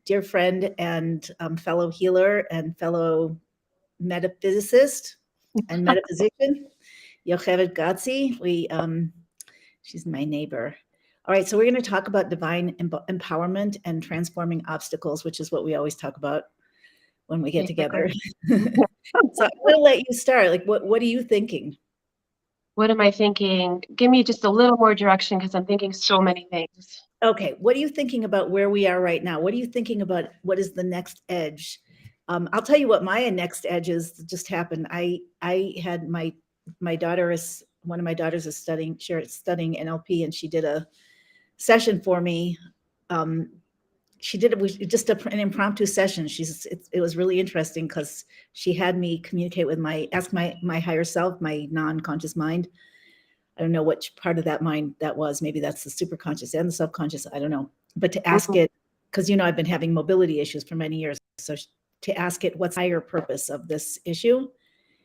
dear friend and fellow healer and fellow metaphysicist and metaphysician, Yocheved Godsi. She's my neighbor. All right, so we're going to talk about divine empowerment and transforming obstacles, which is what we always talk about when we get together. So I'm going to let you start. Like, what are you thinking? What am I thinking? Give me just a little more direction because I'm thinking so many things. Okay, what are you thinking about where we are right now? What are you thinking about what is the next edge? I'll tell you what my next edge is just happened. I had my daughter is one of my daughters is studying NLP, and she did a session for me. She did it was just an impromptu session. It was really interesting because she had me communicate with my higher self, my non-conscious mind. I don't know which part of that mind that was. Maybe that's the superconscious and the subconscious. I don't know. But to ask it, because I've been having mobility issues for many years. So to ask it, what's the higher purpose of this issue?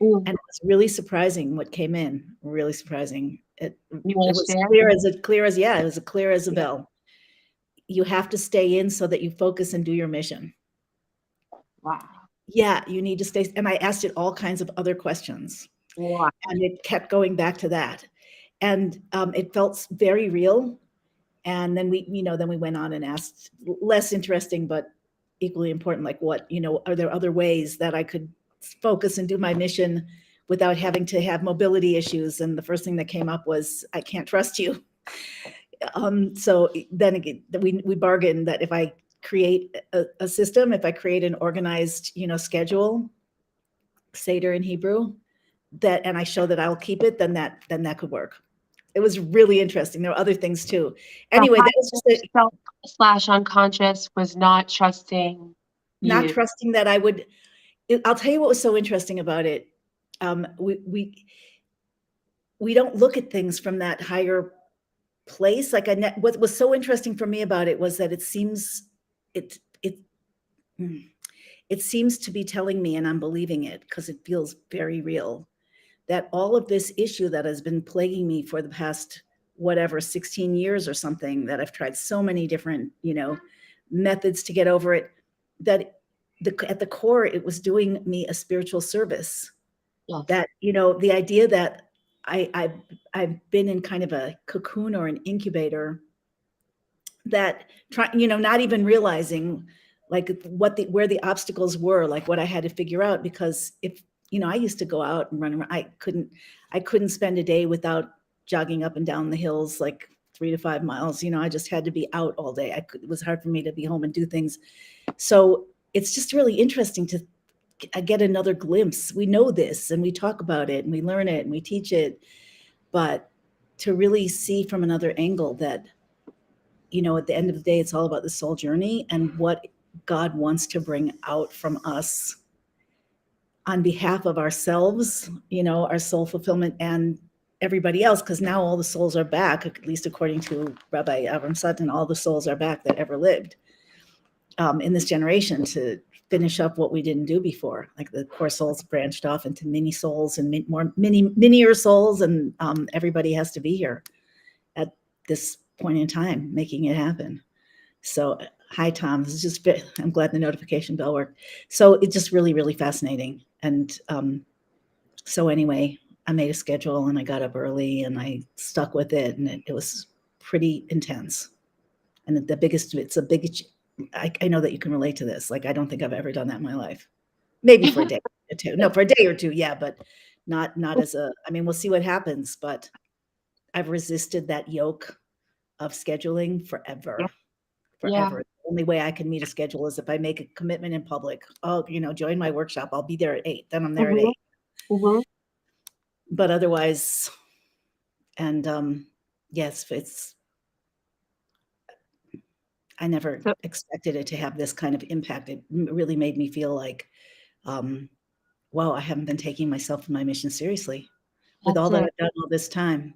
And it was really surprising what came in. Really surprising. It was clear as a bell. You have to stay in so that you focus and do your mission. Wow. Yeah, you need to stay. And I asked it all kinds of other questions. Wow. And it kept going back to that. And it felt very real. And then we went on and asked less interesting, but equally important, like are there other ways that I could focus and do my mission without having to have mobility issues? And the first thing that came up was, I can't trust you. So then again, we bargained that if I create a system, if I create an organized, schedule, Seder in Hebrew, and I show that I'll keep it, then that could work. It was really interesting. There were other things too. Anyway, that was just /unconscious was not trusting not trusting that I would. I'll tell you what was so interesting about it. We don't look at things from that higher place. Like what was so interesting for me about it was that it seems to be telling me, and I'm believing it because it feels very real, that all of this issue that has been plaguing me for the past 16 years or something, that I've tried so many different methods to get over it, that at the core it was doing me a spiritual service. Yes. That the idea that I've been in kind of a cocoon or an incubator, that not even realizing like where the obstacles were, like what I had to figure out. Because if I used to go out and run around, I couldn't spend a day without jogging up and down the hills, like 3 to 5 miles. I just had to be out all day. It was hard for me to be home and do things. So it's just really interesting to get another glimpse. We know this and we talk about it and we learn it and we teach it, but to really see from another angle that, at the end of the day, it's all about the soul journey and what God wants to bring out from us on behalf of ourselves, our soul fulfillment, and everybody else. Because now all the souls are back, at least according to Rabbi Avram Sutton, all the souls are back that ever lived in this generation, to finish up what we didn't do before. Like the core souls branched off into mini souls and minier souls, and everybody has to be here at this point in time making it happen. So hi, Tom. This is I'm glad the notification bell worked. So it's just really, really fascinating. And so anyway, I made a schedule and I got up early and I stuck with it, and it was pretty intense. And I know that you can relate to this. Like, I don't think I've ever done that in my life. Maybe for a day or two. No, for a day or two, yeah, but not as we'll see what happens. But I've resisted that yoke of scheduling forever. Forever. Yeah. The only way I can meet a schedule is if I make a commitment in public. Oh, join my workshop. I'll be there at 8. Then I'm there at 8. But otherwise, and yes, I never expected it to have this kind of impact. It really made me feel like, wow, I haven't been taking myself and my mission seriously with all that I've done all this time.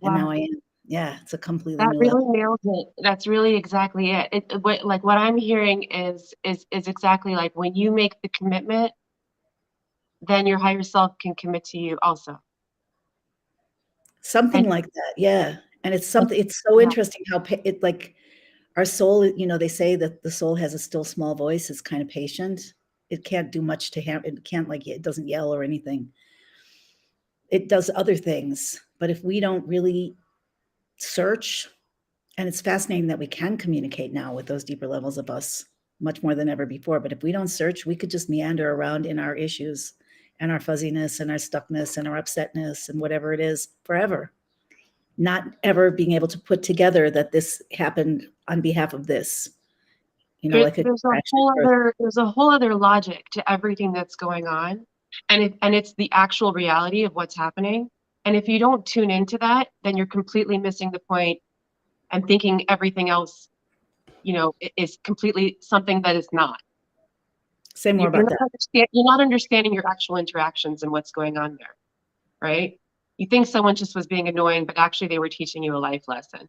And now I am. Yeah, it's a completely new level. That really nails it. That's really exactly it. Like what I'm hearing is exactly like when you make the commitment, then your higher self can commit to you also. Something like that, yeah. And it's so interesting how Our soul, you know, they say that the soul has a still small voice. It's kind of patient. It can't do much to have, it can't like, it doesn't yell or anything. It does other things. But if we don't really search, and it's fascinating that we can communicate now with those deeper levels of us much more than ever before. But if we don't search, we could just meander around in our issues and our fuzziness and our stuckness and our upsetness and whatever it is forever, not ever being able to put together that this happened on behalf of this, you know, like there's a whole other logic to everything that's going on, and it's the actual reality of what's happening. And if you don't tune into that, then you're completely missing the point and thinking everything else, you know, is completely something that is not. Say more about that. You're not understanding your actual interactions and what's going on there, right? You think someone just was being annoying, but actually they were teaching you a life lesson.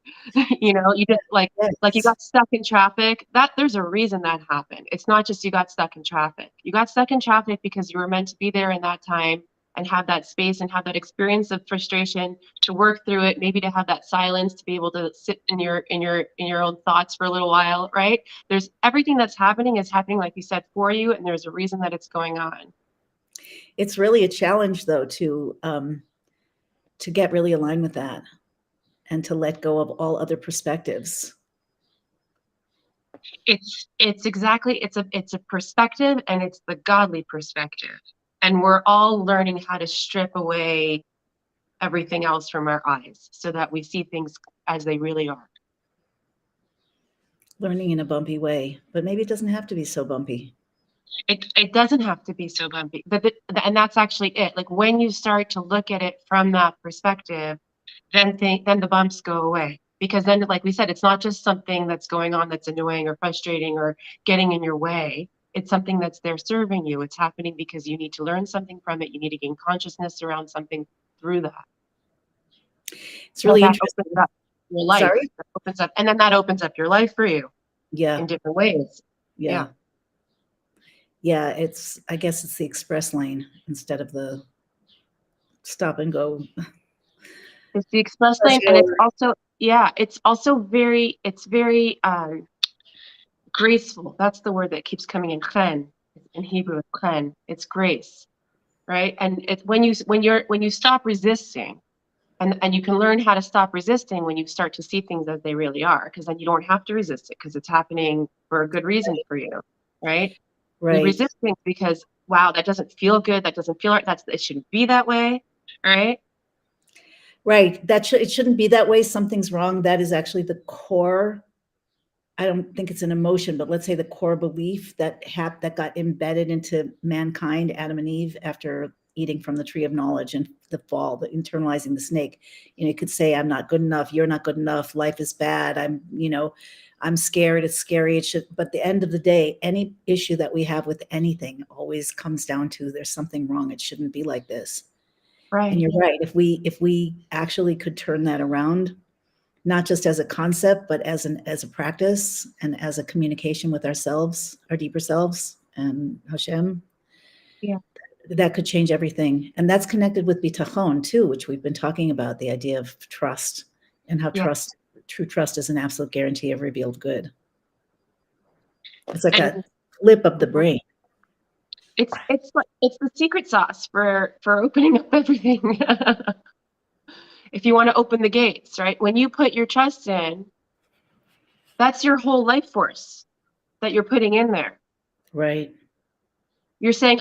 You know, you just like you got stuck in traffic. That there's a reason that happened. It's not just you got stuck in traffic. You got stuck in traffic because you were meant to be there in that time and have that space and have that experience of frustration to work through it, maybe to have that silence, to be able to sit in your own thoughts for a little while, right? There's everything that's happening is happening, like you said, for you, and there's a reason that it's going on. It's really a challenge, though, to get really aligned with that and to let go of all other perspectives. It's exactly, it's a perspective, and it's the godly perspective. And we're all learning how to strip away everything else from our eyes so that we see things as they really are. Learning in a bumpy way, but maybe it doesn't have to be so bumpy. It doesn't have to be so bumpy, but and that's actually it. Like when you start to look at it from that perspective, then the bumps go away. Because then, like we said, it's not just something that's going on that's annoying or frustrating or getting in your way. It's something that's there serving you. It's happening because you need to learn something from it. You need to gain consciousness around something through that. It's really interesting. Opens up your life. Sorry? That opens up, and then that opens up your life for you. Yeah. In different ways. Yeah. Yeah, I guess it's the express lane instead of the stop and go. It's the express lane, and it's also very graceful. That's the word that keeps coming in. Chen, in Hebrew, chen. It's grace, right? And it's when you stop resisting, and you can learn how to stop resisting when you start to see things as they really are, because then you don't have to resist it because it's happening for a good reason for you, right? We resist things because, wow, that doesn't feel good. That doesn't feel right. It shouldn't be that way, right? Right. It shouldn't be that way. Something's wrong. That is actually the core. I don't think it's an emotion, but let's say the core belief that got embedded into mankind, Adam and Eve, after eating from the tree of knowledge and the fall, the internalizing the snake. You know, you could say, I'm not good enough. You're not good enough. Life is bad. I'm scared. It's scary. It should, but at the end of the day, any issue that we have with anything always comes down to there's something wrong. It shouldn't be like this. Right. And you're right. If we actually could turn that around, not just as a concept, but as a practice and as a communication with ourselves, our deeper selves, and Hashem, that could change everything. And that's connected with bitachon too, which we've been talking about, the idea of trust and how true trust is an absolute guarantee of revealed good. It's like a flip of the brain. It's the secret sauce for opening up everything. If you want to open the gates, right? When you put your trust in, that's your whole life force that you're putting in there. Right. You're saying,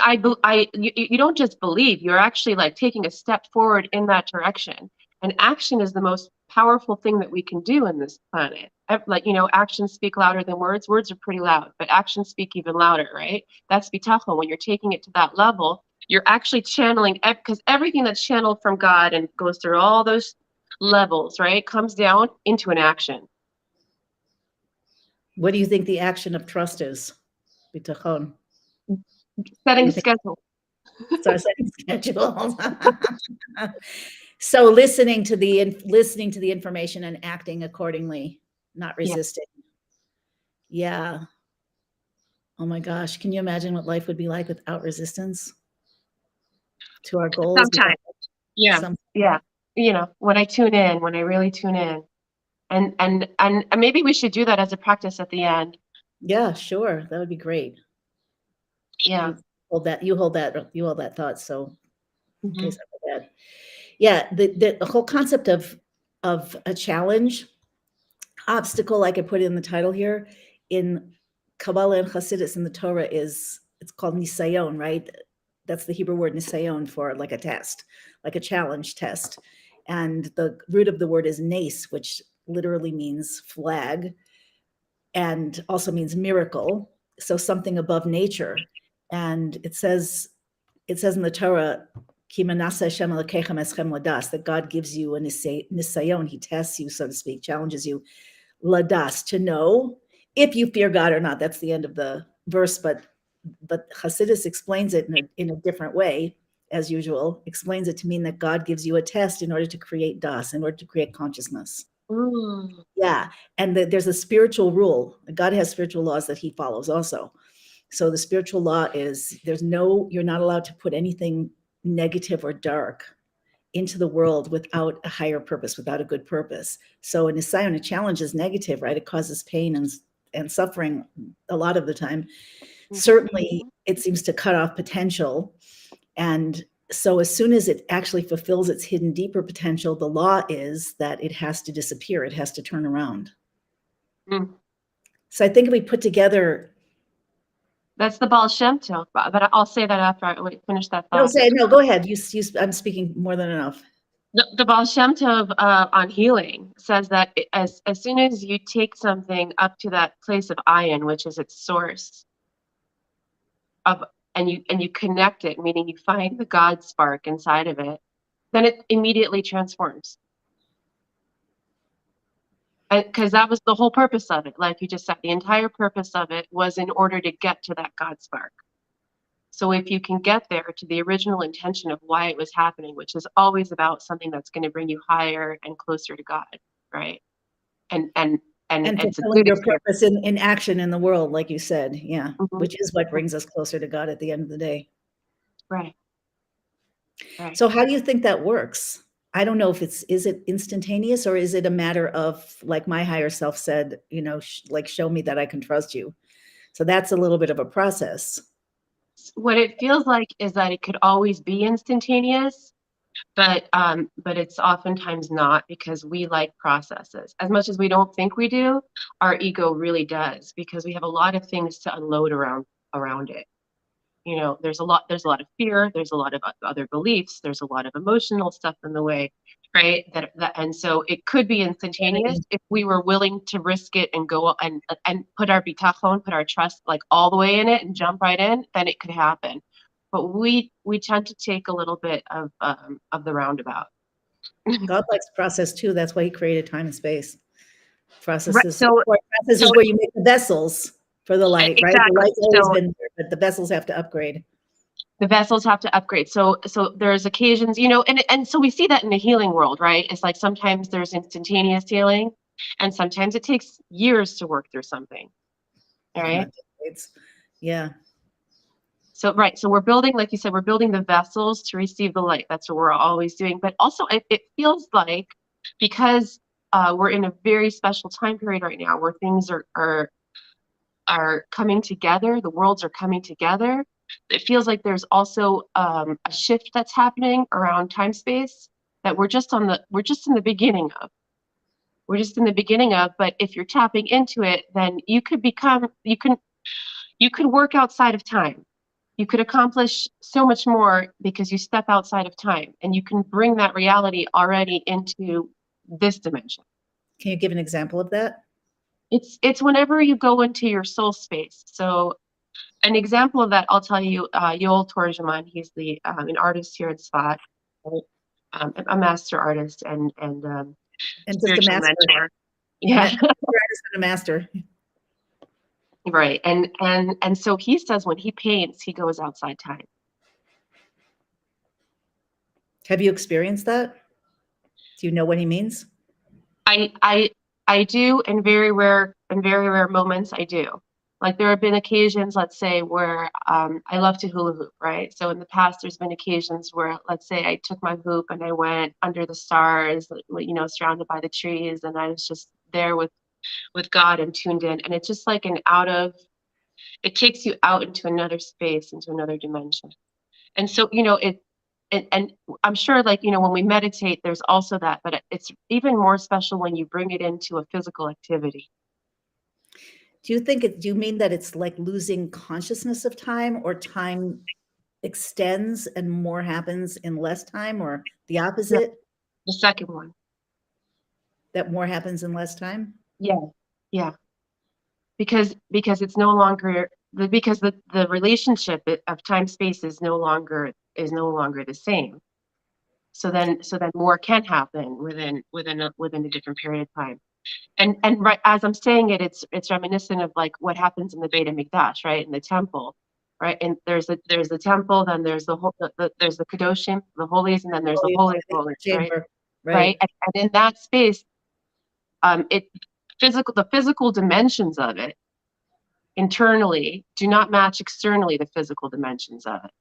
you don't just believe, you're actually like taking a step forward in that direction. And action is the most powerful thing that we can do in this planet. Like, you know, actions speak louder than words. Words are pretty loud, but actions speak even louder, right? That's bitachon. When you're taking it to that level, you're actually channeling, because everything that's channeled from God and goes through all those levels, right, comes down into an action. What do you think the action of trust is? Bitachon. Setting schedule. So setting schedule. So listening to the information and acting accordingly, not resisting. Yeah. Oh my gosh, can you imagine what life would be like without resistance to our goals? Sometimes. Yeah. You know, when I really tune in, And maybe we should do that as a practice at the end. Yeah, sure. That would be great. Yeah. You you hold that thought. So in Mm-hmm. case I forget. Yeah, the whole concept of a challenge, obstacle, like I put in the title here, in Kabbalah and Hasidus in the Torah it's called nisayon, right? That's the Hebrew word nisayon for like a test, like a challenge test. And the root of the word is nes, which literally means flag and also means miracle. So something above nature. And it says in the Torah, Ki manasa Hashem Elokeichem eschem ladas, that God gives you a nisayon, he tests you, so to speak, challenges you, ladas, to know if you fear God or not. That's the end of the verse, but Hasidus explains it in a different way, as usual, explains it to mean that God gives you a test in order to create das, in order to create consciousness. Mm. Yeah, and there's a spiritual rule. God has spiritual laws that he follows also. So the spiritual law is you're not allowed to put anything negative or dark into the world without a higher purpose, without a good purpose. So a nisayon, a challenge is negative, right? It causes pain and suffering a lot of the time. Certainly, it seems to cut off potential. And so as soon as it actually fulfills its hidden deeper potential, the law is that it has to disappear. It has to turn around. Mm. So I think if we put together. That's the Baal Shem Tov, but I'll say that after I finish that thought. No, go ahead. I'm speaking more than enough. The Baal Shem Tov on healing says that as soon as you take something up to that place of ayin, which is its source, and you connect it, meaning you find the God spark inside of it, then it immediately transforms. Because that was the whole purpose of it. Like you just said, the entire purpose of it was in order to get to that God spark. So if you can get there to the original intention of why it was happening, which is always about something that's going to bring you higher and closer to God, right? And it's a fulfilling good your experience. purpose in action in the world, like you said. Yeah. Mm-hmm. Which is what brings us closer to God at the end of the day. Right. So how do you think that works? I don't know if is it instantaneous, or is it a matter of, like my higher self said, like, show me that I can trust you. So that's a little bit of a process. What it feels like is that it could always be instantaneous, but it's oftentimes not, because we like processes. As much as we don't think we do, our ego really does, because we have a lot of things to unload around it. There's a lot of fear, there's a lot of other beliefs, there's a lot of emotional stuff in the way, right? And so it could be instantaneous if we were willing to risk it and go and put our bitachon, put our trust like all the way in it and jump right in, then it could happen. But we tend to take a little bit of the roundabout. God likes process too. That's why he created time and space. Processes, Right. processes where you make the vessels for the light, right? Exactly. The light's always been there, but the vessels have to upgrade. The vessels have to upgrade. So there's occasions, and so we see that in the healing world, right? It's like sometimes there's instantaneous healing, and sometimes it takes years to work through something. All right. Yeah. So we're building, like you said, we're building the vessels to receive the light. That's what we're always doing. But also it feels like, because we're in a very special time period right now where things are coming together, the worlds are coming together. It feels like there's also a shift that's happening around time space that we're just in the beginning of. We're just in the beginning of, but if you're tapping into it, then you could work outside of time. You could accomplish so much more because you step outside of time, and you can bring that reality already into this dimension. Can you give an example of that? It's whenever you go into your soul space. So an example of that, I'll tell you, Yoel Torjaman, he's an artist here in Svat, a master artist and spiritual mentor. Yeah, artist and a master. Right, and so he says when he paints, he goes outside time. Have you experienced that? Do you know what he means? I do, in very rare moments, I do. Like there have been occasions, let's say, where I love to hula hoop, right? So in the past, there's been occasions where, let's say, I took my hoop and I went under the stars, surrounded by the trees, and I was just there with God and tuned in. And it's just like it takes you out into another space, into another dimension. And so, and I'm sure, like, when we meditate, there's also that, but it's even more special when you bring it into a physical activity. Do you mean that it's like losing consciousness of time, or time extends and more happens in less time, or the Yeah, opposite, the second one. that more happens in less time? Yeah. Yeah. Because it's no longer because the relationship of time space is no longer the same. So then more can happen within a different period of time. And right as I'm saying it, it's reminiscent of like what happens in the Beit HaMikdash, right, in the temple, right? And there's the temple, then there's there's the Kedoshim, the holies, and then there's the Holy of Holies, right? Chamber, Right. right. And in that space, the physical dimensions of it internally do not match externally the physical dimensions of it,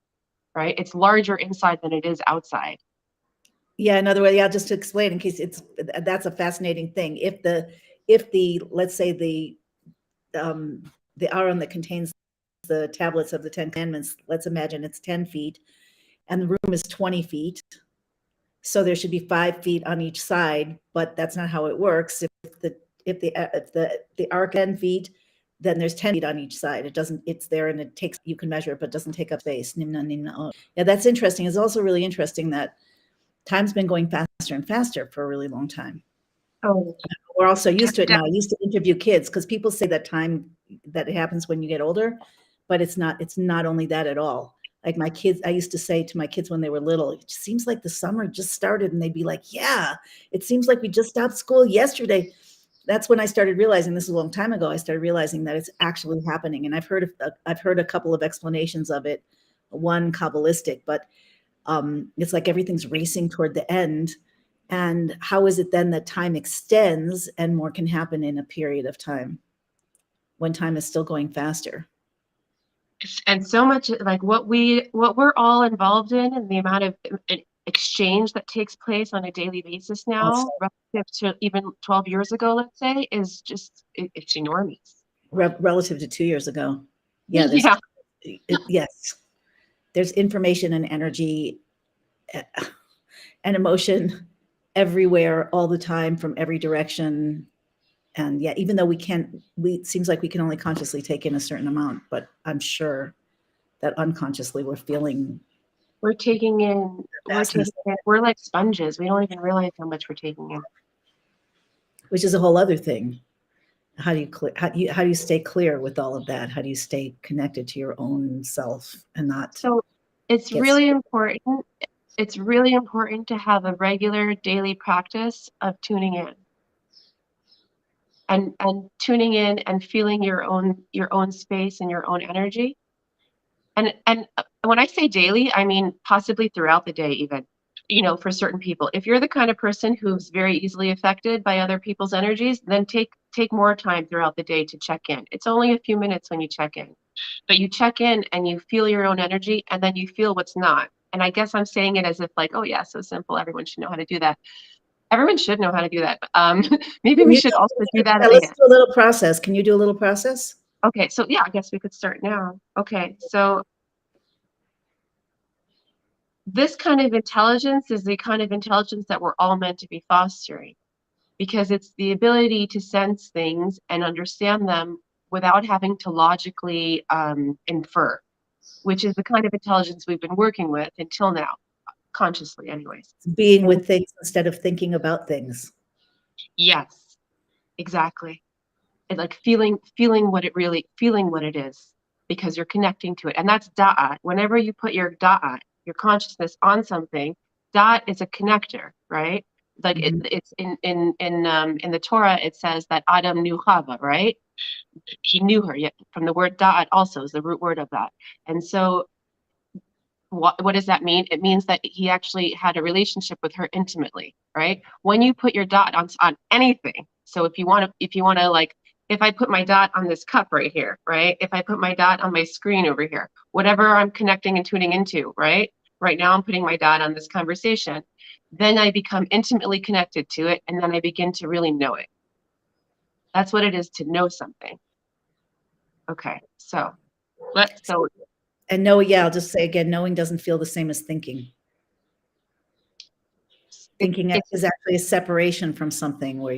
right? It's larger inside than it is outside. Yeah, another way, yeah, just to explain in case that's a fascinating thing. If let's say the aron that contains the tablets of the Ten Commandments, let's imagine it's 10 feet and the room is 20 feet. So there should be 5 feet on each side, but that's not how it works. If the ark 10 feet, then there's 10 feet on each side. It's there and you can measure it, but it doesn't take up space. Nimna, nimna, oh. Yeah, that's interesting. It's also really interesting that time's been going faster and faster for a really long time. Oh, we're also used to it now. I used to interview kids because people say that it happens when you get older, but it's not only that at all. Like my kids, I used to say to my kids when they were little, it seems like the summer just started, and they'd be like, yeah, it seems like we just stopped school yesterday. That's when I started realizing, this is a long time ago, I started realizing that it's actually happening. And I've heard a couple of explanations of it, one Kabbalistic, but it's like everything's racing toward the end. And how is it then that time extends and more can happen in a period of time when time is still going faster? and so much like what we're all involved in, and the amount of exchange that takes place on a daily basis Also, now, relative to even 12 years ago, let's say, is just it's enormous. relative to 2 years ago. Yeah, Yeah. yes, there's information and energy and emotion everywhere all the time from every direction. And yeah, even though it seems like we can only consciously take in a certain amount, but I'm sure that unconsciously we're taking in, we're like sponges. We don't even realize how much we're taking in. which is a whole other thing. How do you stay clear with all of that? How do you stay connected to your own self and not? So it's really important. It's really important to have a regular daily practice of tuning in. And tuning in and feeling your own space and your own energy. And when I say daily, I mean possibly throughout the day, even, for certain people. If you're the kind of person who's very easily affected by other people's energies, then take more time throughout the day to check in. It's only a few minutes when you check in, but you check in and you feel your own energy, and then you feel what's not. And I guess I'm saying it as if like, oh yeah, so simple. Everyone should know how to do that. Everyone should know how to do that. Maybe we should also do that. Let's do a little process. Can you do a little process? Okay, so yeah, I guess we could start now. Okay, so this kind of intelligence is the kind of intelligence that we're all meant to be fostering, because it's the ability to sense things and understand them without having to logically infer, which is the kind of intelligence we've been working with until now, consciously anyways. Being with things instead of thinking about things. Yes, exactly. And like feeling what it is, because you're connecting to it. And that's da'at. Whenever you put your da'at, your consciousness, on something, da'at is a connector, right? Like it's in the Torah, it says that Adam knew Chava, right? He knew her, yet from the word da'at also is the root word of that. And so what does that mean? It means that he actually had a relationship with her intimately, right? When you put your dot on anything, so if you want to like, if I put my dot on this cup right here, right? If I put my dot on my screen over here, whatever I'm connecting and tuning into, right? Right now I'm putting my dot on this conversation. Then I become intimately connected to it, and then I begin to really know it. That's what it is to know something. Okay, so And I'll just say again, knowing doesn't feel the same as thinking. Thinking is actually a separation from something where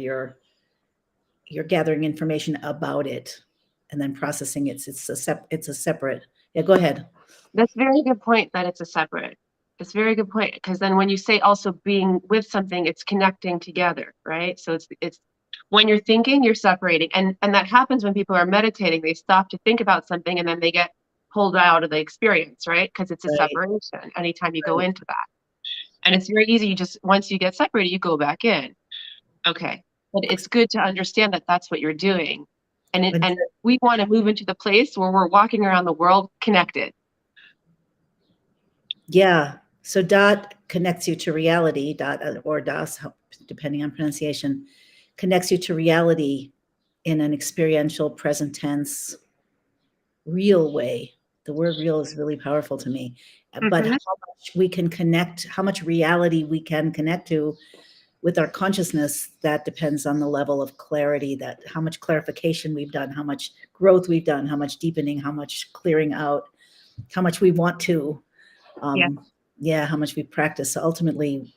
you're gathering information about it and then processing it. It's a separate. Yeah, go ahead. That's a very good point that it's a separate. It's a very good point, because then when you say also being with something, it's connecting together, right? So it's when you're thinking, you're separating. And that happens when people are meditating. They stop to think about something and then they get pulled out of the experience, right? Because it's a separation anytime you go into that. And it's very easy. Once you get separated, you go back in. Okay. But it's good to understand that that's what you're doing. And we want to move into the place where we're walking around the world connected. Yeah. So dot connects you to reality, dot or das, depending on pronunciation, connects you to reality in an experiential, present tense, real way. The word real is really powerful to me. But how much we can connect, how much reality we can connect to with our consciousness, that depends on the level of clarity, that how much clarification we've done, how much growth we've done, how much deepening, how much clearing out, how much we want to. How much we practice. So ultimately,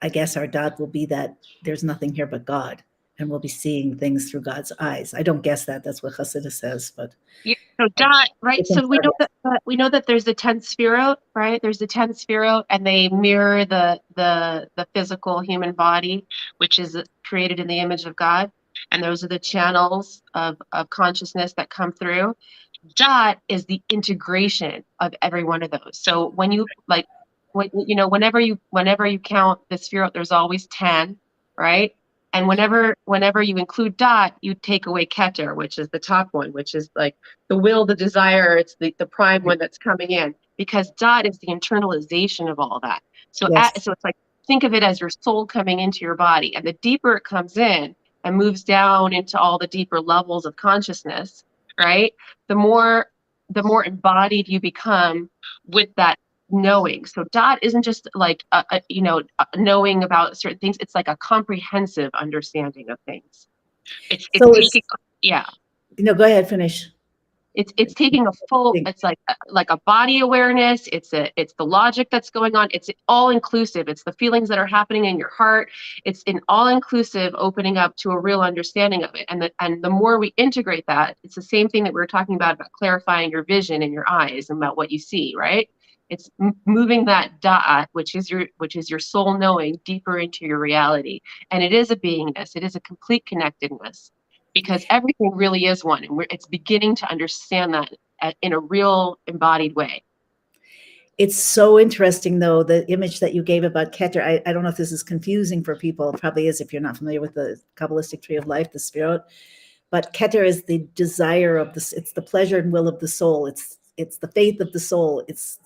I guess our dot will be that there's nothing here but God, and we'll be seeing things through God's eyes. I don't guess that. That's what Hasidus says, but so dot, right? So we know that there's the 10 sphirot, right? There's the 10 sphirot, and they mirror the physical human body, which is created in the image of God. And those are the channels of consciousness that come through. Dot is the integration of every one of those. So when you whenever you count the sphirot, there's always 10, right? And whenever you include dot, you take away keter, which is the top one, which is like the will, the desire. It's the prime one that's coming in, because dot is the internalization of all that. So so it's like, think of it as your soul coming into your body, and the deeper it comes in and moves down into all the deeper levels of consciousness, right? The more embodied you become with that knowing. So dot isn't just like knowing about certain things. It's like a comprehensive understanding of things. It's taking, go ahead, finish. It's taking a full, it's like a body awareness. It's the logic that's going on. It's all inclusive. It's the feelings that are happening in your heart. It's an all inclusive opening up to a real understanding of it. And the more we integrate that, it's the same thing that we were talking about clarifying your vision in your eyes and about what you see, right? It's moving that dot, which is your soul knowing, deeper into your reality. And it is a beingness. It is a complete connectedness, because everything really is one, and it's beginning to understand that in a real embodied way. It's so interesting, though, the image that you gave about Keter. I don't know if this is confusing for people. It probably is if you're not familiar with the Kabbalistic tree of life, the Sphirot. But Keter is the desire of this. It's the pleasure and will of the soul. It's the faith of the soul.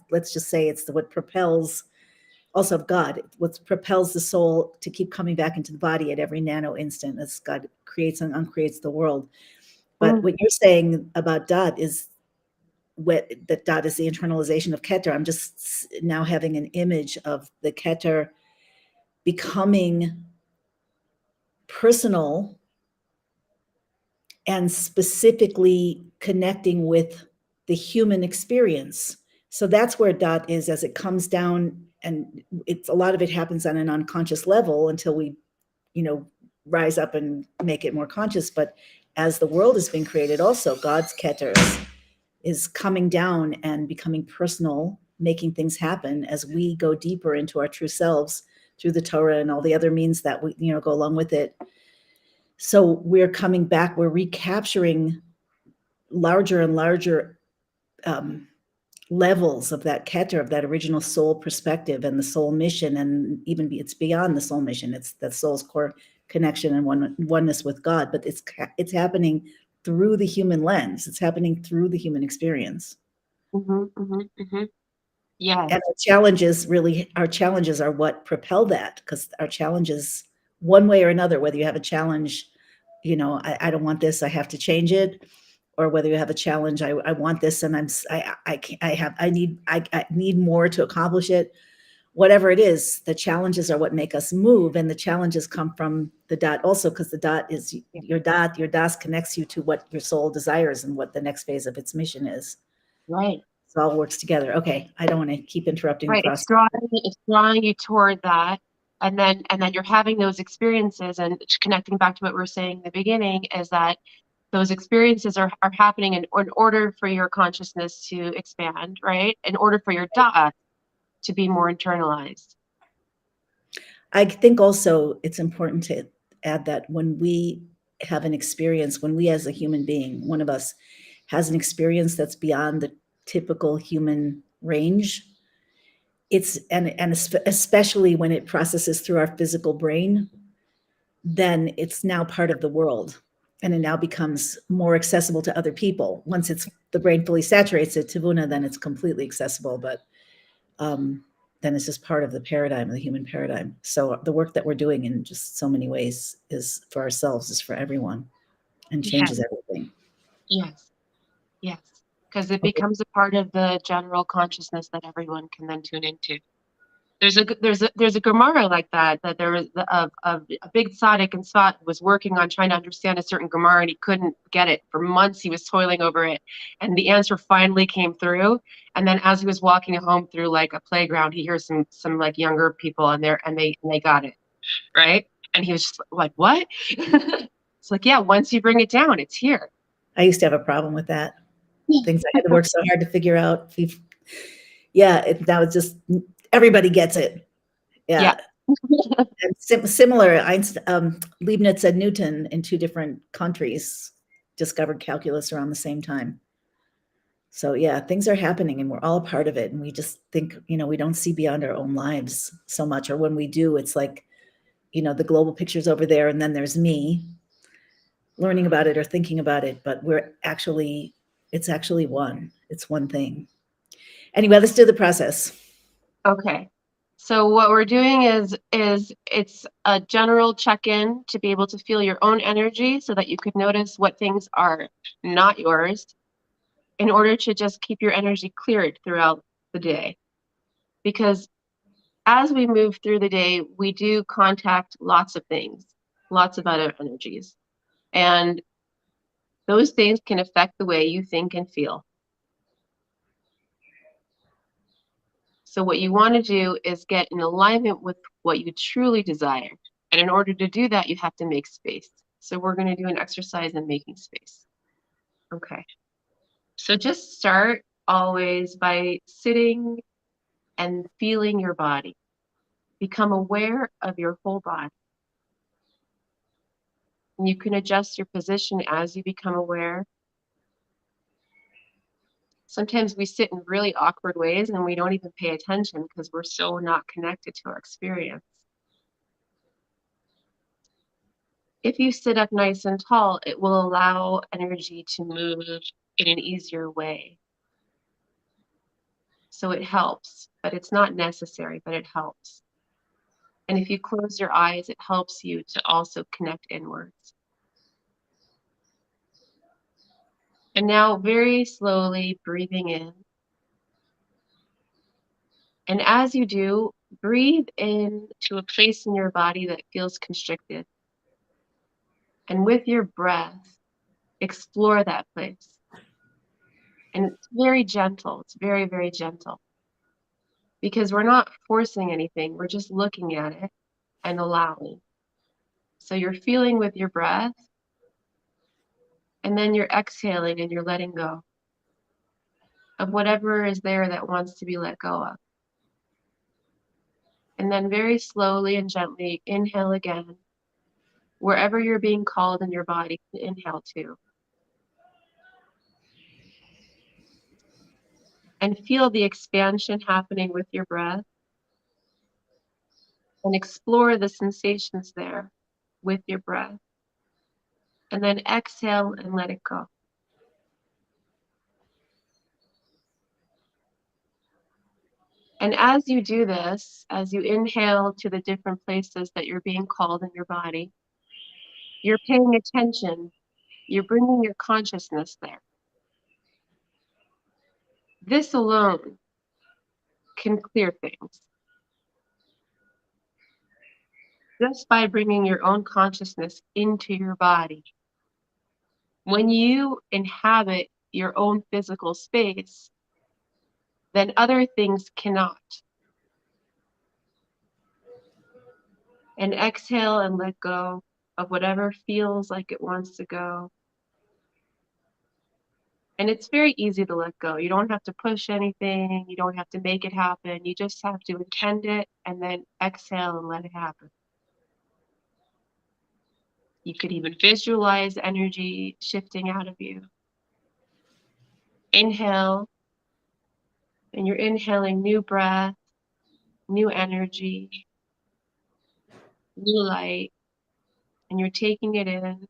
Let's just say it's what propels, also of God, what propels the soul to keep coming back into the body at every nano instant as God creates and uncreates the world. But what you're saying about dot is that dot is the internalization of Keter. I'm just now having an image of the Keter becoming personal and specifically connecting with the human experience. So that's where dot is as it comes down, and a lot of it happens on an unconscious level until we, rise up and make it more conscious. But as the world is being created, also God's Keter is coming down and becoming personal, making things happen as we go deeper into our true selves through the Torah and all the other means that we, go along with it. So we're coming back, we're recapturing larger and larger levels of that Keter, of that original soul perspective and the soul mission, and even it's beyond the soul mission. It's that soul's core connection and oneness with God, but it's happening through the human lens. It's happening through the human experience. Yeah. And our challenges are what propel that, because our challenges, one way or another, whether you have a challenge, I don't want this, I have to change it, or whether you have a challenge, I want this and I need more to accomplish it. whatever it is, the challenges are what make us move. And the challenges come from the dot also, because the dot is your das connects you to what your soul desires and what the next phase of its mission is. Right. So it all works together. Okay. I don't want to keep interrupting Right. the It's process. drawing you toward that. And then you're having those experiences, and connecting back to what we were saying in the beginning is that those experiences are happening in order for your consciousness to expand, right? In order for your dot to be more internalized. I think also it's important to add that when we have an experience, when we as a human being, one of us has an experience that's beyond the typical human range, it's and especially when it processes through our physical brain, then it's now part of the world, and it now becomes more accessible to other people. Once it's the brain fully saturates it, Tivuna, then it's completely accessible. But then it's just part of the paradigm, the human paradigm. So the work that we're doing in just so many ways is for ourselves, is for everyone, and changes everything. Yes. Yes. Because it becomes a part of the general consciousness that everyone can then tune into. There's a Gemara like that there was a big tzaddik in Sfat was working on trying to understand a certain Gemara, and he couldn't get it. For months he was toiling over it, and the answer finally came through. And then as he was walking home through like a playground, he hears some like younger people, and they got it, right? And he was just like, what? It's like, yeah, once you bring it down, it's here. I used to have a problem with that. Things I had to work so hard to figure out. Now it's just everybody gets it. Yeah. And similar, Leibniz and Newton in two different countries discovered calculus around the same time. So yeah, things are happening and we're all a part of it. And we just think, we don't see beyond our own lives so much. Or when we do, it's like, the global picture's over there and then there's me learning about it or thinking about it. But it's actually one. It's one thing. Anyway, let's do the process. Okay. So what we're doing is it's a general check-in to be able to feel your own energy so that you could notice what things are not yours in order to just keep your energy cleared throughout the day. Because as we move through the day, we do contact lots of things, lots of other energies. And those things can affect the way you think and feel. So what you want to do is get in alignment with what you truly desire. And in order to do that, you have to make space. So we're going to do an exercise in making space. Okay. So just start always by sitting and feeling your body. Become aware of your whole body. And you can adjust your position as you become aware. Sometimes we sit in really awkward ways and we don't even pay attention because we're so not connected to our experience. If you sit up nice and tall, it will allow energy to move in an easier way. So it helps, but it's not necessary, but it helps. And if you close your eyes, it helps you to also connect inwards. And now very slowly breathing in. And as you do, breathe in to a place in your body that feels constricted. And with your breath, explore that place. And it's very gentle. It's very, very gentle. Because we're not forcing anything. We're just looking at it and allowing. So you're feeling with your breath, and then you're exhaling and you're letting go of whatever is there that wants to be let go of. And then very slowly and gently inhale again, wherever you're being called in your body to inhale to. And feel the expansion happening with your breath. And explore the sensations there with your breath. And then exhale and let it go. And as you do this, as you inhale to the different places that you're being called in your body, you're paying attention, you're bringing your consciousness there. This alone can clear things. just by bringing your own consciousness into your body. When you inhabit your own physical space, then other things cannot. And exhale and let go of whatever feels like it wants to go. And it's very easy to let go. You don't have to push anything. You don't have to make it happen. You just have to intend it and then exhale and let it happen. You could even visualize energy shifting out of you. Inhale, and you're inhaling new breath, new energy, new light, and you're taking it in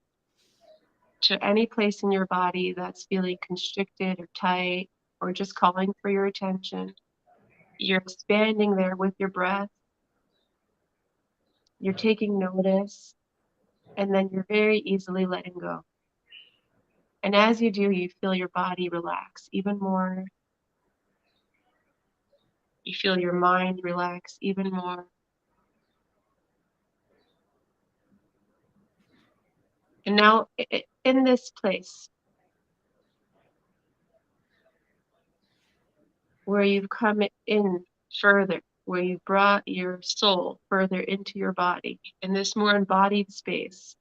to any place in your body that's feeling constricted or tight or just calling for your attention. You're expanding there with your breath. You're taking notice, and then you're very easily letting go. And as you do, you feel your body relax even more. You feel your mind relax even more. And now in this place where you've come in further, where you brought your soul further into your body, in this more embodied space,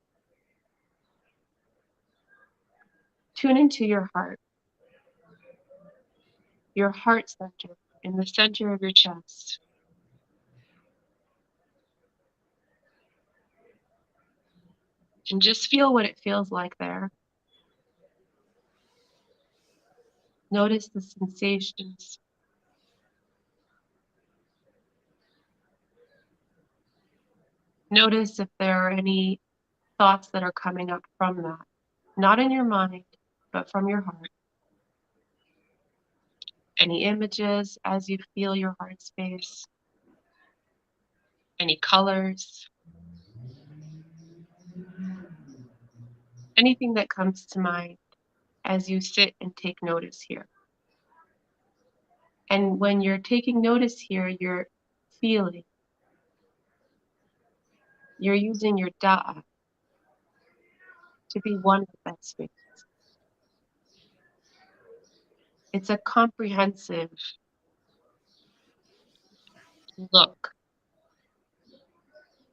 tune into your heart center, in the center of your chest. And just feel what it feels like there. Notice the sensations. Notice if there are any thoughts that are coming up from that. Not in your mind, but from your heart. Any images as you feel your heart space. Any colors. Anything that comes to mind as you sit and take notice here. And when you're taking notice here, you're feeling. You're using your da'a to be one with that space. It's a comprehensive look.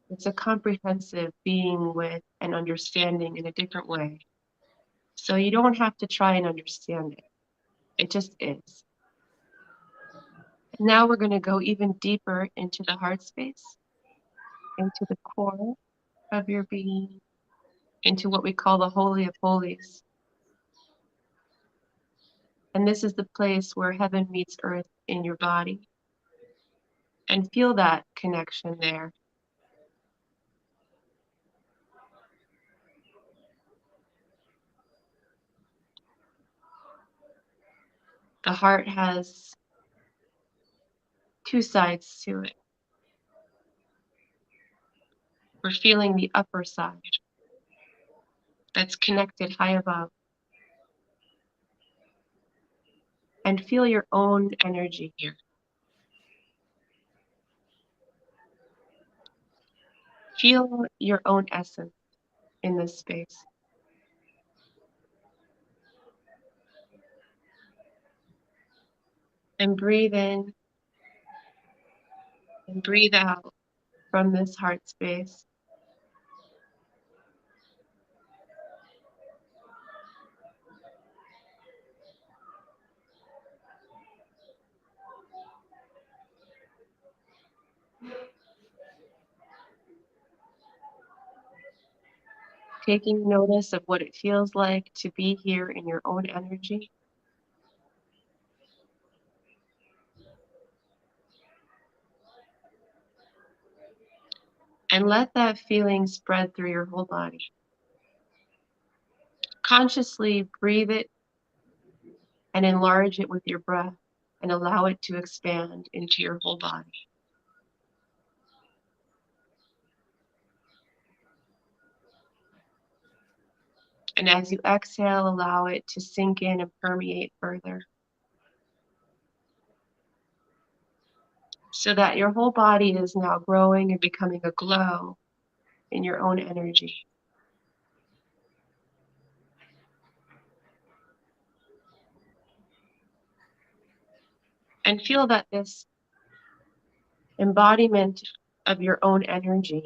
It's a comprehensive being with and understanding in a different way. So you don't have to try and understand it. It just is. And now we're going to go even deeper into the heart space, into the core of your being, into what we call the Holy of Holies. And this is the place where heaven meets earth in your body. And feel that connection there. The heart has two sides to it. We're feeling the upper side that's connected high above. And feel your own energy here. Feel your own essence in this space. And breathe in and breathe out from this heart space. Taking notice of what it feels like to be here in your own energy. And let that feeling spread through your whole body. Consciously breathe it and enlarge it with your breath and allow it to expand into your whole body. And as you exhale, allow it to sink in and permeate further. So that your whole body is now growing and becoming a glow in your own energy. And feel that this embodiment of your own energy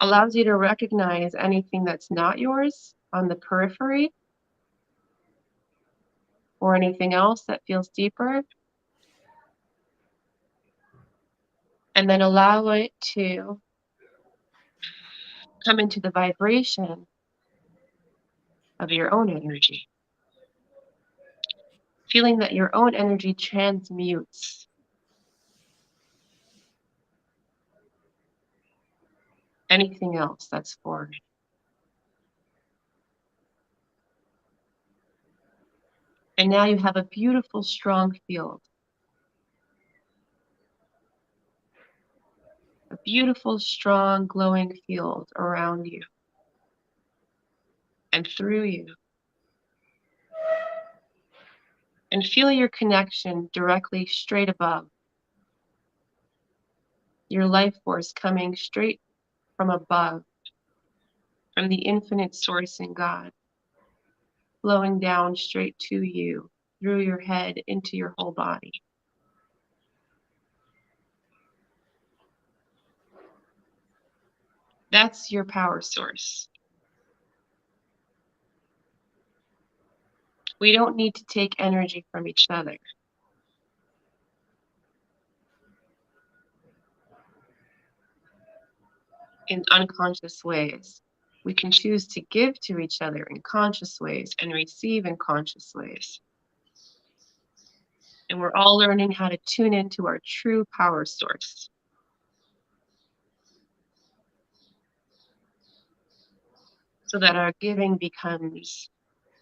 allows you to recognize anything that's not yours on the periphery or anything else that feels deeper. And then allow it to come into the vibration of your own energy. Feeling that your own energy transmutes anything else that's foreign. And now you have a beautiful, strong field. A beautiful, strong, glowing field around you and through you. And feel your connection directly straight above. Your life force coming straight from above, from the infinite source in God, flowing down straight to you, through your head, into your whole body. That's your power source. We don't need to take energy from each other. In unconscious ways. We can choose to give to each other in conscious ways and receive in conscious ways. And we're all learning how to tune into our true power source. So that our giving becomes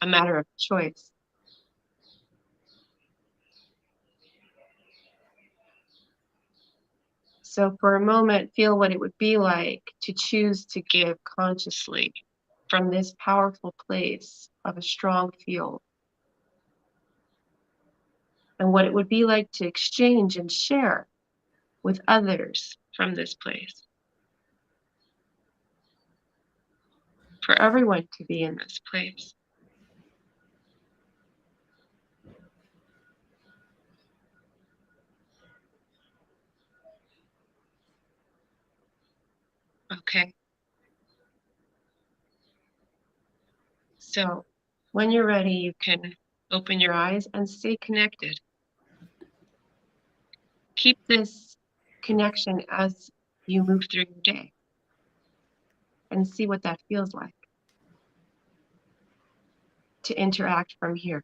a matter of choice. So for a moment, feel what it would be like to choose to give consciously from this powerful place of a strong field. And what it would be like to exchange and share with others from this place. For everyone to be in this place. Okay. So when you're ready, you can open your eyes and stay connected. Keep this connection as you move through your day and see what that feels like to interact from here.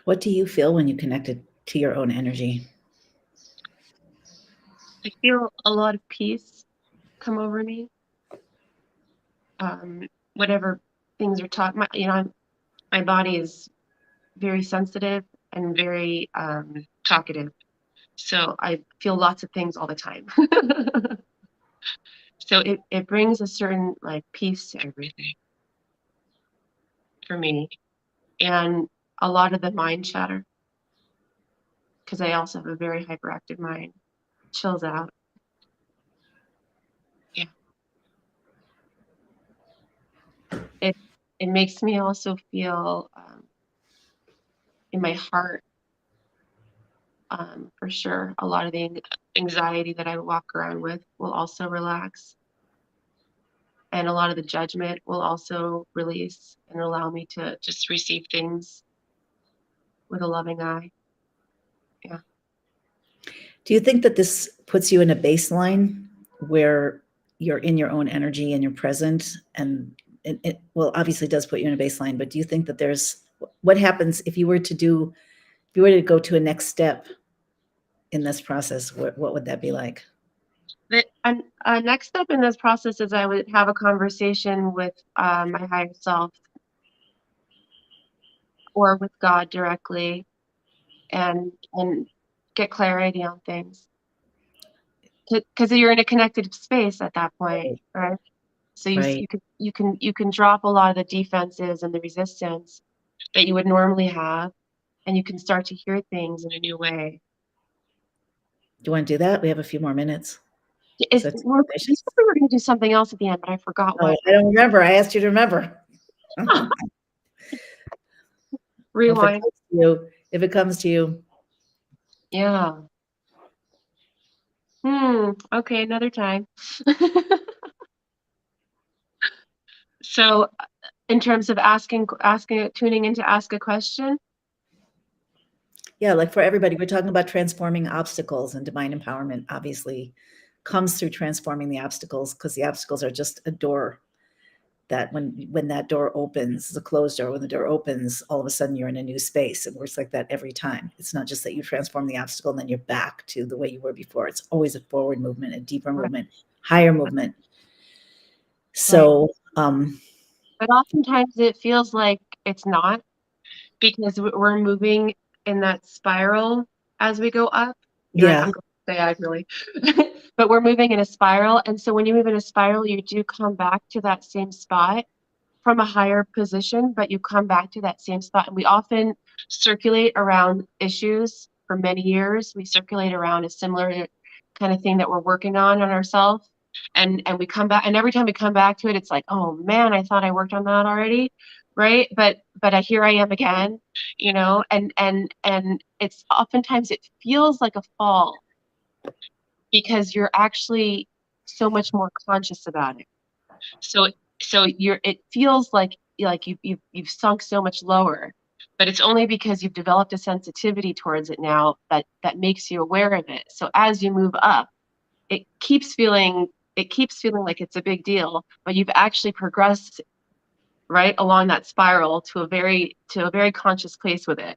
What do you feel when you connected to your own energy? I feel a lot of peace come over me. Whatever things are taught, my body is very sensitive and very talkative. So I feel lots of things all the time. So it brings a certain like peace to everything for me. And a lot of the mind chatter, because I also have a very hyperactive mind, chills out. Yeah. It makes me also feel in my heart, for sure, a lot of the anxiety that I walk around with will also relax. And a lot of the judgment will also release and allow me to just receive things with a loving eye. Yeah. Do you think that this puts you in a baseline where you're in your own energy and you're present? And it well, obviously does put you in a baseline, but do you think that what happens if you were to go to a next step in this process? What would that be like? The next step in this process is I would have a conversation with my higher self or with God directly and get clarity on things. Because you're in a connected space at that point, right? So Right. you can drop a lot of the defenses and the resistance that you would normally have, and you can start to hear things in a new way. Do you want to do that? We have a few more minutes. We So it's said we were going to do something else at the end, but I forgot oh, what. I don't remember. I asked you to remember. Rewind. If it comes to you. Yeah. Okay, another time. So in terms of tuning in to ask a question. Yeah, like for everybody, we're talking about transforming obstacles, and divine empowerment obviously comes through transforming the obstacles, because the obstacles are just a door that when that door opens, it's a closed door. When the door opens, all of a sudden you're in a new space. It works like that every time. It's not just that you transform the obstacle and then you're back to the way you were before. It's always a forward movement, a deeper movement, higher movement. So, but oftentimes it feels like it's not, because we're moving in that spiral as we go up. yeah, I'm going to diagonally, but we're moving in a spiral. And so when you move in a spiral, you do come back to that same spot from a higher position, but you come back to that same spot. And we often circulate around issues for many years. We circulate around a similar kind of thing that we're working on ourselves. And we come back, and every time we come back to it, it's like, oh man, I thought I worked on that already. Right. But here I am again, and it's oftentimes it feels like a fall, because you're actually so much more conscious about it. So it feels like you've sunk so much lower, but it's only because you've developed a sensitivity towards it now that makes you aware of it. So as you move up, it keeps feeling like it's a big deal, but you've actually progressed right along that spiral to a very conscious place with it.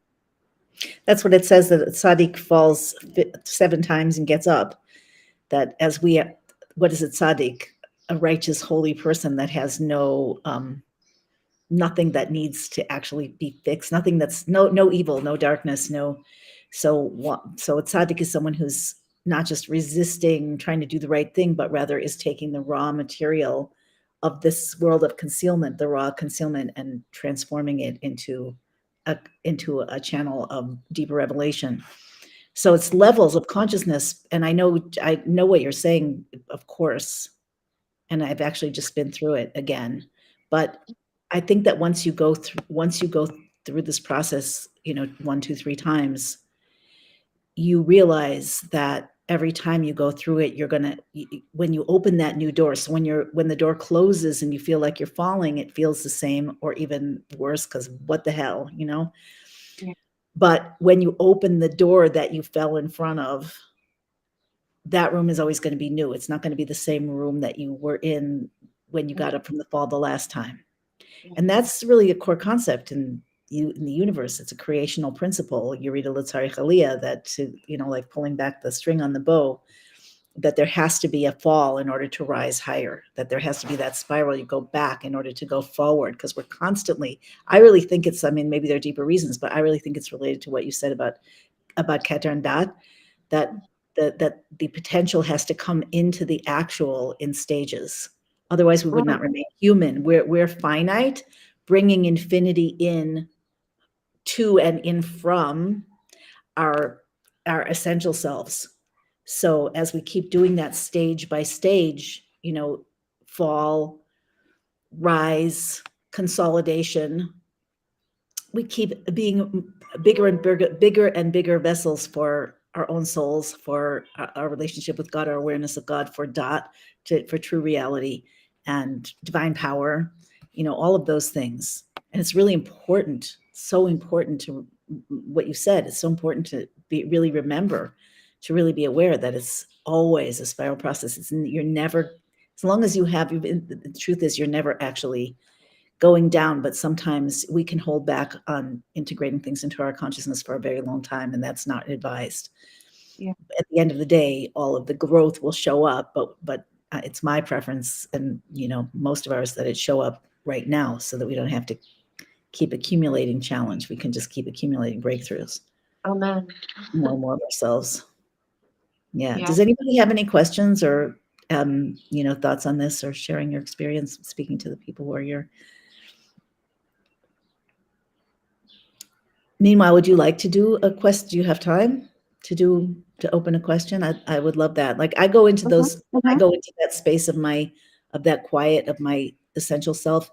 that's what it says, that Tzaddik falls 7 times and gets up. That as what is it, Tzaddik? A righteous, holy person that has nothing that needs to actually be fixed, nothing that's no evil, no darkness, so a tzaddik is someone who's not just resisting, trying to do the right thing, but rather is taking the raw material of this world of concealment, the raw concealment, and transforming it into a channel of deeper revelation. So it's levels of consciousness, and I know what you're saying, of course, and I've actually just been through it again. But I think that once you go through this process, 1, 2, 3 times, you realize that every time you go through it, when you open that new door. So when the door closes and you feel like you're falling, it feels the same or even worse, because what the hell, Yeah. But when you open the door that you fell in front of, that room is always going to be new. It's not going to be the same room that you were in when you got up from the fall the last time. And that's really a core concept in the universe. It's a creational principle. You read a Litzari Chaliyah that like pulling back the string on the bow, that there has to be a fall in order to rise higher, that there has to be that spiral. You go back in order to go forward, because we're constantly, I really think it's, maybe there are deeper reasons, but I really think it's related to what you said about Keter and Dat, that the potential has to come into the actual in stages. Otherwise, we would not remain human. We're finite, bringing infinity in to and in from our essential selves. So as we keep doing that stage by stage, fall, rise, consolidation, we keep being bigger and bigger vessels for our own souls, for our relationship with God, our awareness of God, for for true reality and divine power, all of those things. And it's really important, so important to what you said. It's so important to really remember, to really be aware that it's always a spiral process. You're never, as long as you have, the truth is you're never actually going down, but sometimes we can hold back on integrating things into our consciousness for a very long time, and that's not advised. Yeah. At the end of the day, all of the growth will show up, but it's my preference, and most of ours, that it show up right now, so that we don't have to keep accumulating challenge. We can just keep accumulating breakthroughs. Amen. More and more of ourselves. Yeah. Yeah. Does anybody have any questions or thoughts on this or sharing your experience speaking to the people who are here. Meanwhile, would you like to do a quest? Do you have time to open a question? I would love that. Like I go into that space of that quiet of my essential self.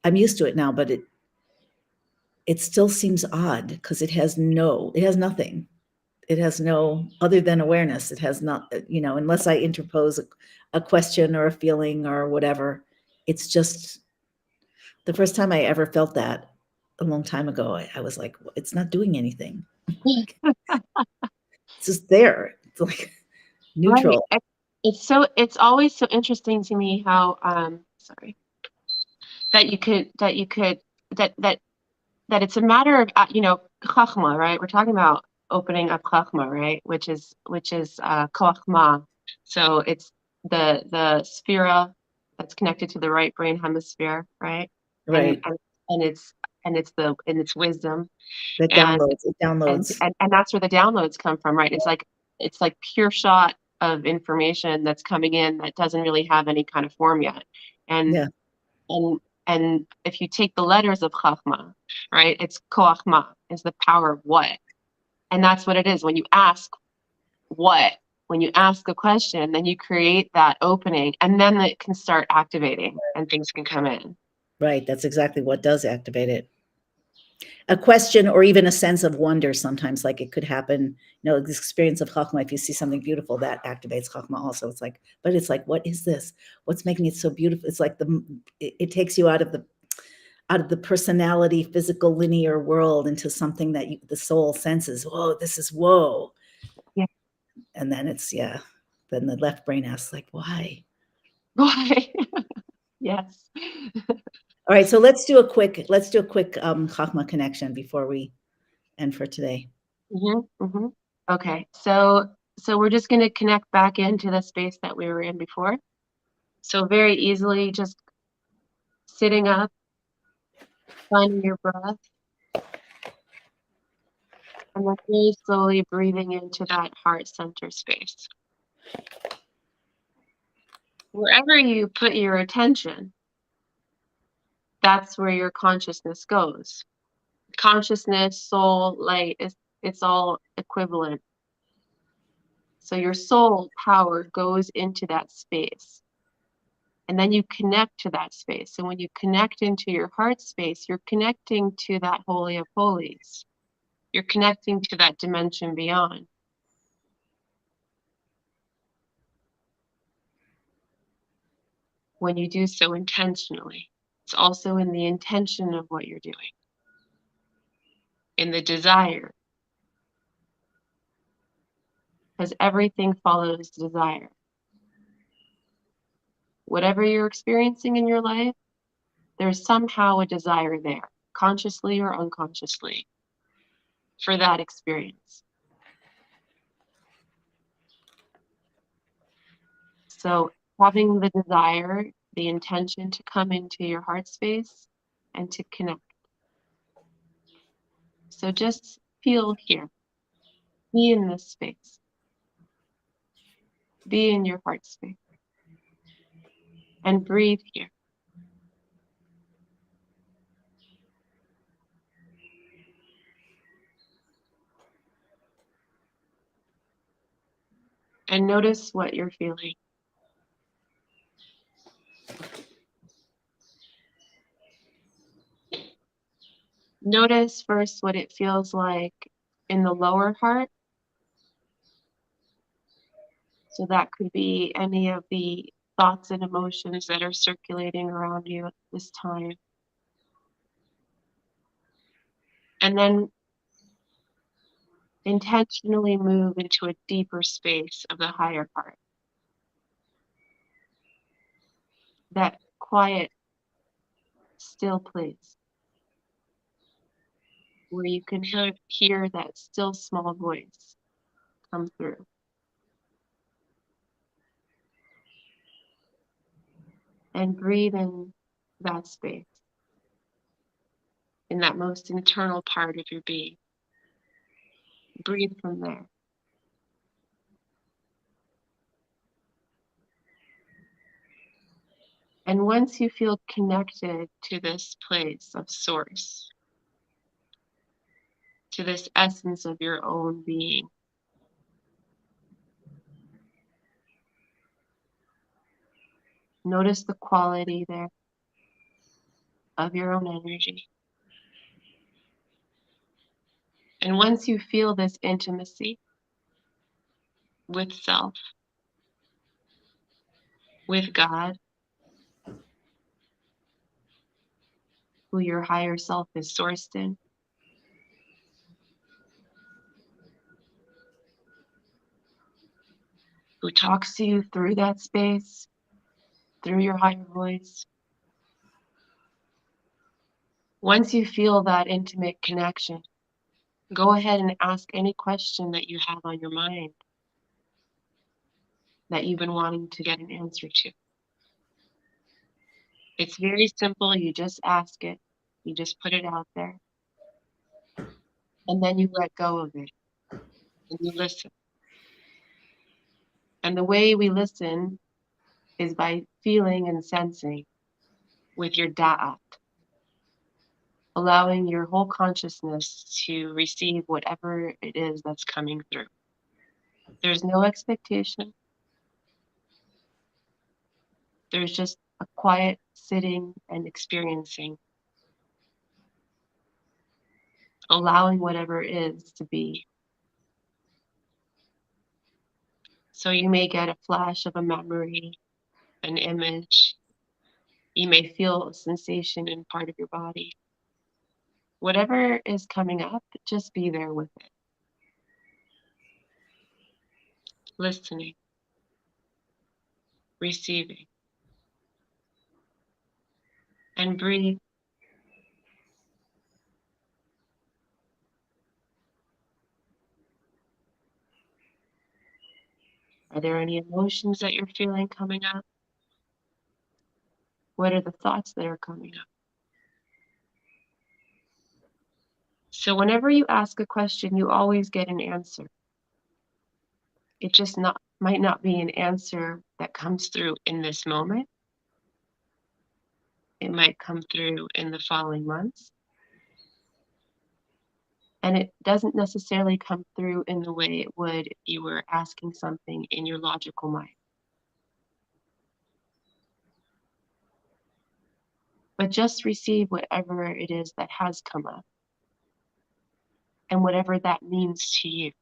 I'm used to it now, but it still seems odd because it has nothing. It has no other than awareness. It has not, unless I interpose a question or a feeling or whatever. It's just the first time I ever felt that a long time ago. I was like, it's not doing anything. It's just there. It's like neutral. Right. It's always so interesting to me how that it's a matter of chachma, right? We're talking about opening up chachma, right? Which is koachma. So it's the sphera that's connected to the right brain hemisphere, right? Right. And it's wisdom. That downloads. It downloads. And that's where the downloads come from, right? It's like pure shot of information that's coming in that doesn't really have any kind of form yet. And if you take the letters of Chachma, right, it's Koachma, is the power of what. And that's what it is. When you ask what, when you ask a question, then you create that opening and then it can start activating and things can come in. Right. That's exactly what does activate it. A question or even a sense of wonder sometimes, like it could happen, the experience of Chachma, if you see something beautiful, that activates Chachma also. It's like, what is this? What's making it so beautiful? It's like it takes you out of the personality, physical, linear world into something that the soul senses. Whoa, this is whoa. Yeah. And then then the left brain asks like, why? Why? Yes. All right, so let's do a quick Chachma connection before we end for today. Okay, so we're just going to connect back into the space that we were in before. So very easily, just sitting up, finding your breath, and then very slowly breathing into that heart center space. Wherever you put your attention, that's where your consciousness goes. Consciousness, soul, light, it's all equivalent. So your soul power goes into that space. And then you connect to that space. And when you connect into your heart space, you're connecting to that Holy of Holies. You're connecting to that dimension beyond. When you do so intentionally, it's also in the intention of what you're doing, in the desire. Because everything follows desire. Whatever you're experiencing in your life, there's somehow a desire there, consciously or unconsciously, for that experience. So having the desire, the intention to come into your heart space and to connect. So just feel here. Be in this space. Be in your heart space. And breathe here. And notice what you're feeling. Notice first what it feels like in the lower heart. So that could be any of the thoughts and emotions that are circulating around you at this time. And then intentionally move into a deeper space of the higher heart. That quiet, still place where you can hear that still small voice come through. And breathe in that space, in that most internal part of your being. Breathe from there. And once you feel connected to this place of source, to this essence of your own being, notice the quality there of your own energy. And once you feel this intimacy with self, with God, who your higher self is sourced in, who talks to you through that space, through your higher voice. Once you feel that intimate connection, go ahead and ask any question that you have on your mind that you've been wanting to get an answer to. It's very simple. You just ask it. You just put it out there. And then you let go of it and you listen. And the way we listen is by feeling and sensing with your da'at, allowing your whole consciousness to receive whatever it is that's coming through. There's no expectation. There's just a quiet sitting and experiencing, allowing whatever is to be. So you may get a flash of a memory, an image. You may feel a sensation in part of your body. Whatever is coming up, just be there with it. Listening, receiving, and breathe. Are there any emotions that you're feeling coming up? What are the thoughts that are coming up? So whenever you ask a question, you always get an answer. It just might not be an answer that comes through in this moment. It might come through in the following months. And it doesn't necessarily come through in the way it would if you were asking something in your logical mind. But just receive whatever it is that has come up and whatever that means to you.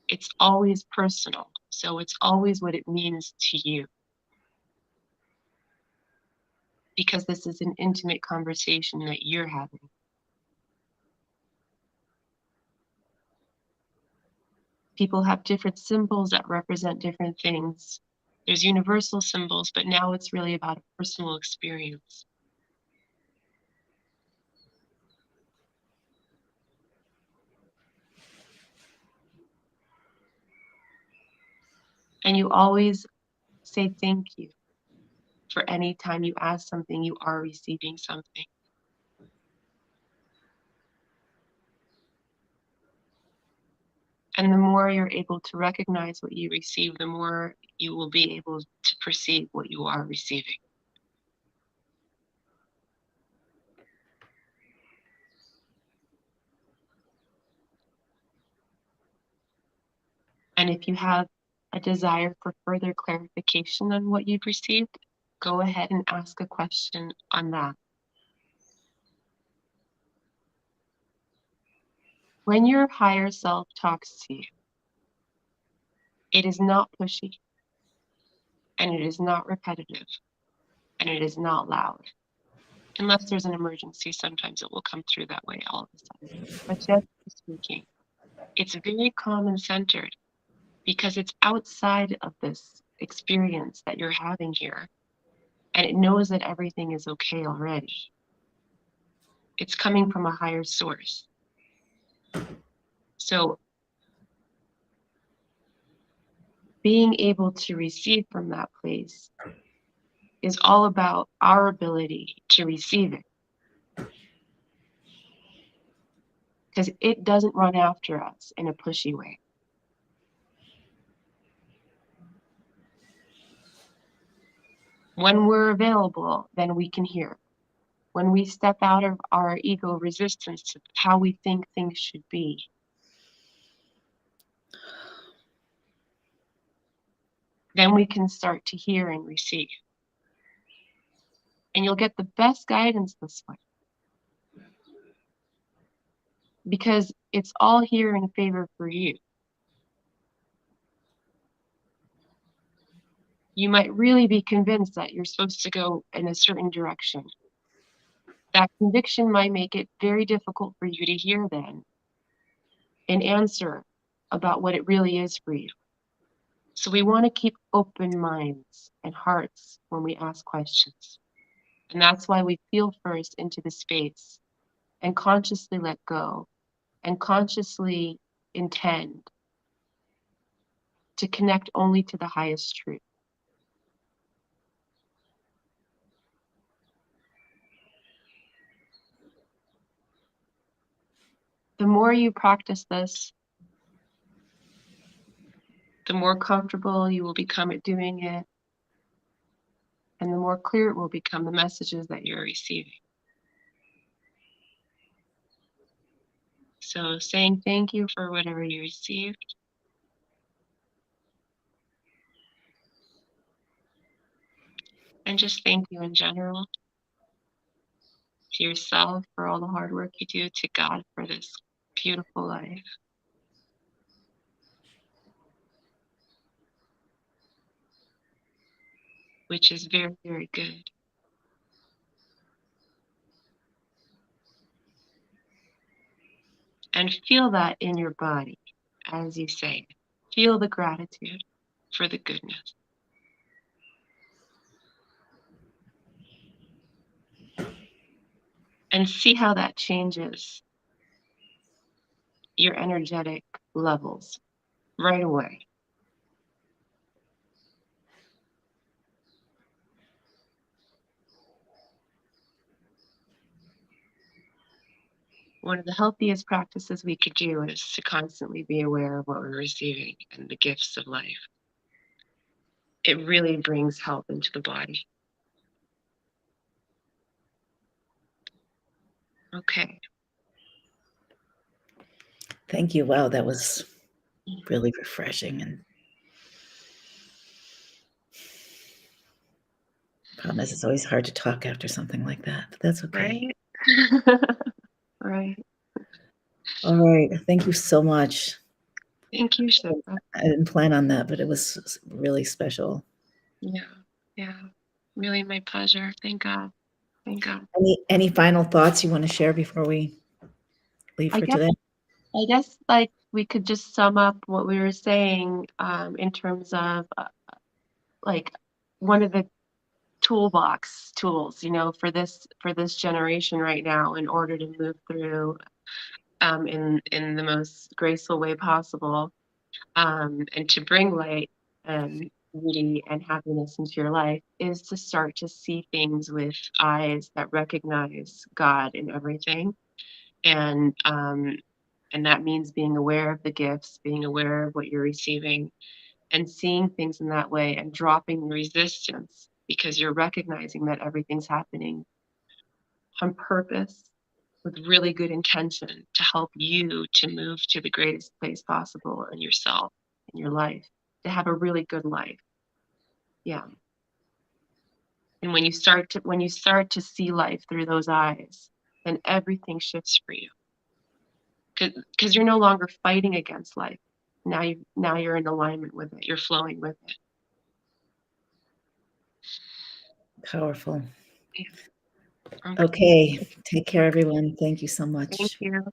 It's always personal, so it's always what it means to you. Because this is an intimate conversation that you're having. People have different symbols that represent different things. There's universal symbols, but now it's really about a personal experience. And you always say thank you for any time you ask something, you are receiving something. And the more you're able to recognize what you receive, the more you will be able to perceive what you are receiving. And if you have a desire for further clarification on what you've received, go ahead and ask a question on that. When your higher self talks to you, it is not pushy, and it is not repetitive, and it is not loud. Unless there's an emergency, sometimes it will come through that way all of a sudden. But generally speaking, it's very calm and centered because it's outside of this experience that you're having here. And it knows that everything is okay already. It's coming from a higher source. So being able to receive from that place is all about our ability to receive it. Because it doesn't run after us in a pushy way. When we're available, then we can hear. When we step out of our ego resistance to how we think things should be, then we can start to hear and receive. And you'll get the best guidance this way. Because it's all here in favor for you. You might really be convinced that you're supposed to go in a certain direction. That conviction might make it very difficult for you to hear then an answer about what it really is for you. So we want to keep open minds and hearts when we ask questions. And that's why we feel first into the space and consciously let go and consciously intend to connect only to the highest truth. The more you practice this, the more comfortable you will become at doing it, and the more clear it will become the messages that you're receiving. So saying thank you for whatever you received. And just thank you in general. To yourself for all the hard work you do, to God for this beautiful life. Which is very, very good. And feel that in your body as you say it. Feel the gratitude for the goodness. And see how that changes your energetic levels right away. One of the healthiest practices we could do is to constantly be aware of what we're receiving and the gifts of life. It really brings health into the body. Okay. Thank you. Wow, that was really refreshing. And problem is, it's always hard to talk after something like that, but that's okay. Right? Right. All right. Thank you so much. Thank you, Shiva. I didn't plan on that, but it was really special. Yeah. Yeah. Really my pleasure. Thank God. Thank God. Any final thoughts you want to share before we leave for today? I guess like we could just sum up what we were saying in terms of like one of the toolbox tools, for this generation right now in order to move through in the most graceful way possible and to bring light and beauty and happiness into your life is to start to see things with eyes that recognize God in everything. And that means being aware of the gifts, being aware of what you're receiving, and seeing things in that way and dropping the resistance because you're recognizing that everything's happening on purpose with really good intention to help you to move to the greatest place possible in yourself, in your life, to have a really good life. Yeah. And when you start to see life through those eyes, then everything shifts for you. Because you're no longer fighting against life. Now you're in alignment with it. You're flowing with it. Powerful. Yeah. Okay. Take care, everyone. Thank you so much. Thank you.